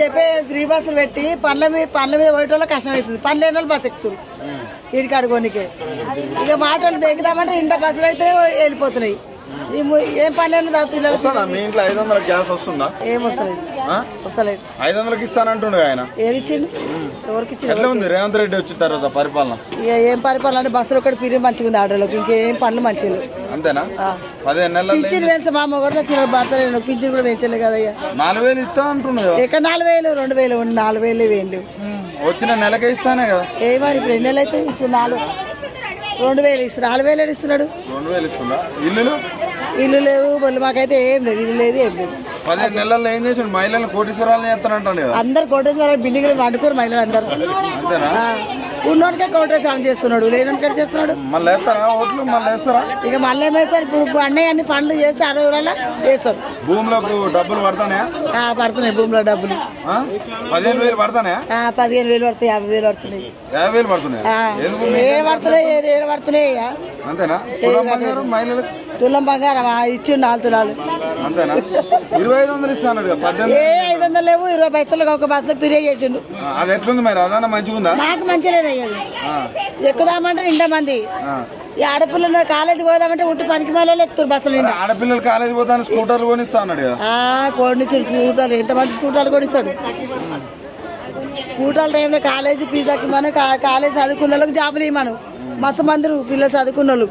చెప్పే ఫ్రీ బస్సులు పెట్టి పండ్ల మీద పోయేటోళ్ళ కష్టం అవుతుంది. పని లేని వాళ్ళు బస్సు ఎక్కుతారు వీడికి అడుకోనికే. ఇక మాటలు దిగుదామంటే ఇంట బస్సులు అయితే వెళ్ళిపోతున్నాయి. ఏం పని లేదు పిల్లలు. మీ ఇంట్లో 500 గ్యాస్ వస్తుందా? ఏం వస్తలేదు. 500కి ఇస్తానంటుండే ఆయన. ఏడిచ్చిండు ఎవరికి ఇచ్చిండు? ఎట్లా ఉంది రేవంత్ రెడ్డి వచ్చిన తర్వాత పరిపాలన? ఇక ఏం పరిపాలన అంటే బస్సులు ఒకటి పిరి మంచిగా ఉంది ఆటోలోకి, ఇంకేం పనులు మంచిగా లేవు. అంతేనా? 15 నెలలు పింఛన్ పెంచ మా అమ్మ కూడా చిన్న భర్త పింఛన్ కూడా పెంచలేదు కదా. 4000 ఇస్తా అంటున్నాడు. ఎక్కడ 4000 2000 ఉంది, 4000 వేయండి వచ్చిన నెలకే ఇస్తానే కదా. ఏమని ఇప్పుడు 2 నెలలు అయితే ఇస్తుంది. 2000 ఇస్తున్నాడు, 4000 ఇస్తున్నాడు. 2000 ఇస్తుందా? ఇల్లు లేవు బొల్లు, మాకైతే ఏం లేదు, ఇల్లు లేదు ఏం లేదు. 15 నెలల్లో ఏం చేసాడు? మహిళలు కోటీశ్వరాలను చేస్తానంటాడు కదా. అందరు కోటేశ్వర బిల్డింగ్లు వండుకోరు మహిళలు అందరు. ఉన్నోడికే కోటేశ్వరం చేస్తున్నాడు, లేనోడికే చేస్తున్నాడు. మళ్ళీ వేస్తారా ఓట్లు? మళ్ళీ వేస్తారా? ఇక మళ్ళీ ఏమేస్తారు ఇప్పుడు అన్నయ్య అన్ని పనులు చేస్తే 60 వేస్తారు. భూములకు డబ్బులు పడతానే? పడుతున్నాయి భూమిలో డబ్బులు. 15,000 పడతానే? 15,000 పడుతాయి, 50,000 పడుతున్నాయి. 50,000 పడుతున్నాయి. ఏడు పడుతున్నాయి. అంతేనా? మహిళలకు తులం బంగారం ఇచ్చి 4 తులాలు. అంతేనా? 2500 ఇస్తాను. 500 లేవు, 20 పైసలు ఒక బస్సులో పిరియా చేసిండు. అది ఎట్లుంది మరి? అదన్నా మంచిగా ఉందా? నాకు మంచిగా లేదు. ఎక్కుదామంటే 2 మంది ఈ ఆడపిల్లలు కాలేజీకి పోదామంటే ఉంటే పనికి వాళ్ళు ఎక్కుతారు బస్సులు. ఆడపిల్లలు కాలేజీ పోతాను స్కూటర్లు కొనిస్తా అన్నాడు కదా. కొనిచ్చాడు స్కూటర్లు. ఎంతమంది స్కూటర్లు కొనిస్తాడు? స్కూటర్ల టైంలో కాలేజీ ఫీజుకి మనం కాలేజీ చదువుకున్న వాళ్ళకి జాబులు ఇవ్వమను. మస్తు మంది పిల్లలు చదువుకున్న వాళ్ళు.